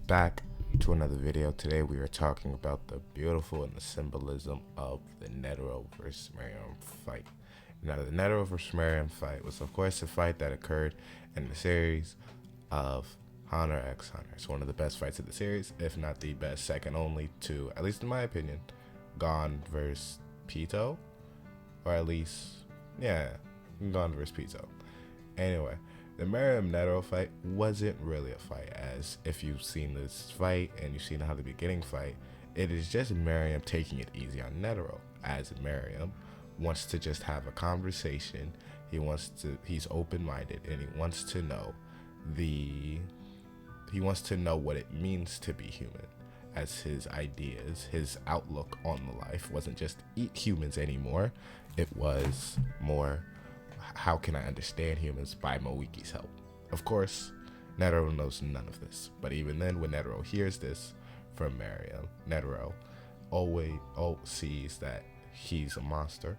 back to another video. Today we are talking about the beautiful and the symbolism of the Netero versus Meruem fight. Now, the Netero versus Meruem fight was, of course, a fight that occurred in the series of Hunter x Hunter. It's one of the best fights of the series, if not the best, second only to, at least in my opinion, Gon versus Pito, or at least, yeah, Gon versus Pito. Anyway, the Meruem Netero fight wasn't really a fight, as if you've seen this fight and you've seen how the beginning fight, it is just Meruem taking it easy on Netero, as Meruem wants to just have a conversation. He's open-minded, and he wants to know what it means to be human, as his ideas, his outlook on the life wasn't just eat humans anymore. It was more, how can I understand humans by Moiki's help? Of course, Netero knows none of this, but even then, when Netero hears this from Meruem, Netero always sees that he's a monster.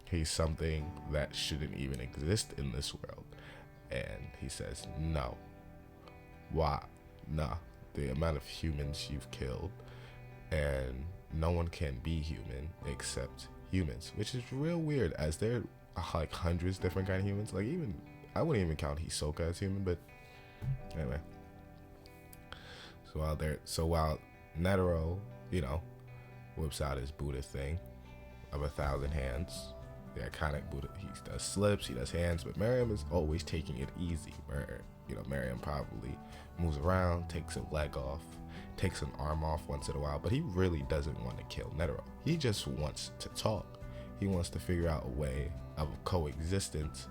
He's something that shouldn't even exist in this world. And he says, no. Why? Nah. The amount of humans you've killed, and no one can be human except humans, which is real weird, as there are like hundreds different kind of humans. Like, even I wouldn't even count Hisoka as human, but anyway. So while Netero, whips out his Buddha thing of 1,000 hands, the iconic Buddha, he does slips, he does hands, but Meruem is always taking it easy. Meruem probably moves around, takes a leg off, takes an arm off once in a while, but he really doesn't want to kill Netero. He just wants to talk. He wants to figure out a way of coexistence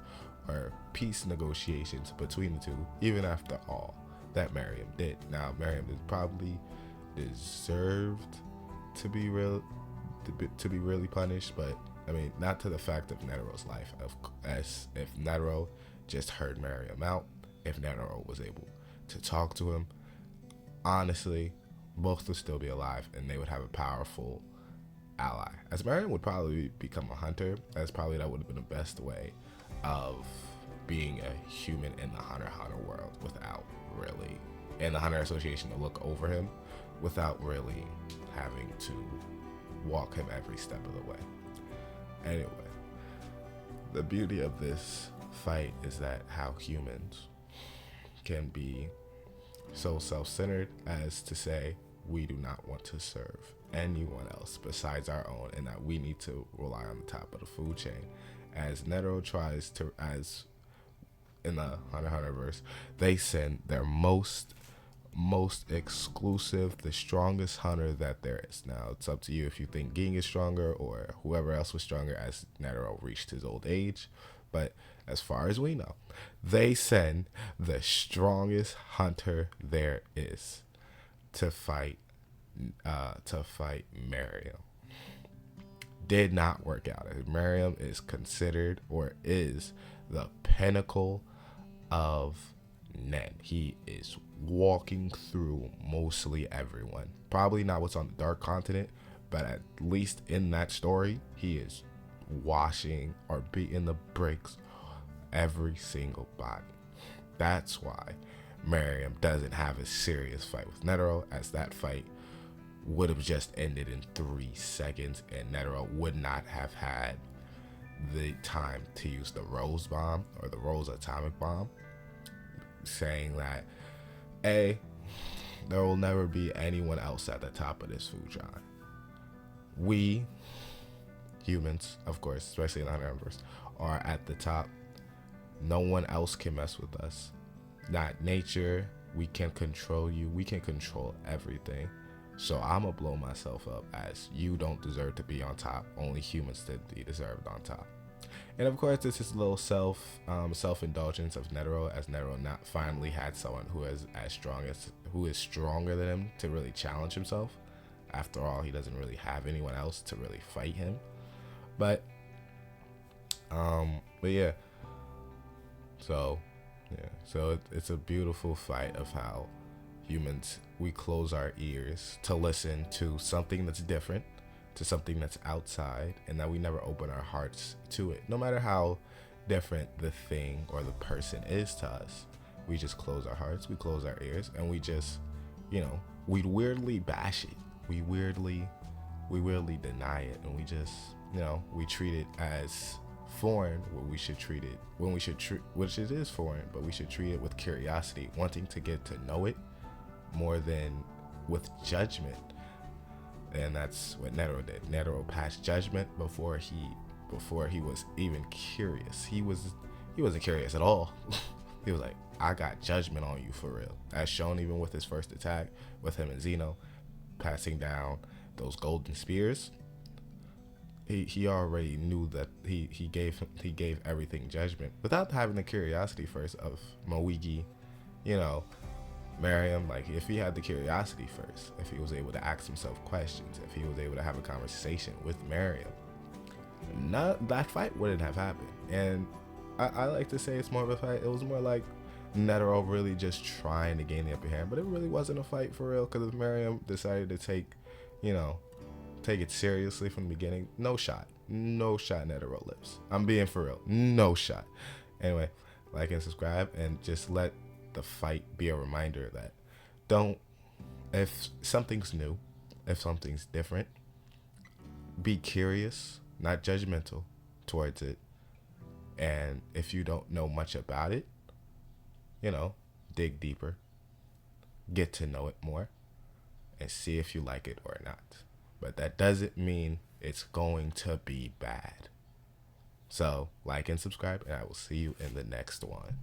or peace negotiations between the two, even after all that Meruem did. Now, Meruem is probably deserved to be really punished, but I mean, not to the fact of Netero's life. As if Netero just heard Meruem out, if Netero was able to talk to him, honestly, both would still be alive, and they would have a powerful ally. As Meruem would probably become a hunter, that would have been the best way of being a human in the Hunter x Hunter world, without really, and the Hunter Association to look over him without really having to walk him every step of the way. Anyway, the beauty of this fight is that how humans can be so self-centered as to say we do not want to serve anyone else besides our own, and that we need to rely on the top of the food chain. As Netero tries to, as in the Hunter x Hunter verse, they send their most exclusive, the strongest hunter that there is. Now, it's up to you if you think Ging is stronger or whoever else was stronger, as Netero reached his old age. But as far as we know, they send the strongest hunter there is to fight Meruem. Did not work out. Meruem is considered, or is, the pinnacle of Nen. He is walking through mostly everyone. Probably not what's on the Dark Continent, but at least in that story, he is washing or beating the bricks every single body. That's why Meruem doesn't have a serious fight with Netero, as that fight would have just ended in 3 seconds, and Netero would not have had the time to use the Rose Bomb, or the Rose Atomic Bomb, saying that, there will never be anyone else at the top of this food chain. We humans, of course, especially in the Hunter verse, are at the top. No one else can mess with us. Not nature. We can control you. We can control everything. So I'm gonna blow myself up, as you don't deserve to be on top. Only humans be deserved on top. And of course, this is a little self-indulgence of Netero, as Netero not finally had someone who is stronger than him to really challenge himself. After all, he doesn't really have anyone else to really fight him. But yeah. So it's a beautiful fight of how humans, we close our ears to listen to something that's different, to something that's outside, and that we never open our hearts to it. No matter how different the thing or the person is to us, we just close our hearts, we close our ears, and we just we'd weirdly bash it. We weirdly deny it, and we just, we treat it as foreign when we should treat, which it is foreign, but we should treat it with curiosity, wanting to get to know it more than with judgment. And that's what Netero did. Netero passed judgment before he was even curious. He wasn't curious at all. He was like, I got judgment on you for real. As shown even with his first attack with him and Zeno passing down those golden spears. He already knew that he gave everything judgment without having the curiosity first of Moigi, Meruem. Like, if he had the curiosity first, if he was able to ask himself questions, if he was able to have a conversation with Meruem, that fight wouldn't have happened. And I like to say it's more of a fight. It was more like Netero really just trying to gain the upper hand, but it really wasn't a fight for real, because if Meruem decided to take it seriously from the beginning, no shot Netero lives. I'm being for real, no shot. Anyway, like and subscribe, and just let the fight be a reminder that if something's new, if something's different, be curious, not judgmental towards it. And if you don't know much about it, dig deeper, get to know it more, and see if you like it or not. But that doesn't mean it's going to be bad. So, like and subscribe, and I will see you in the next one.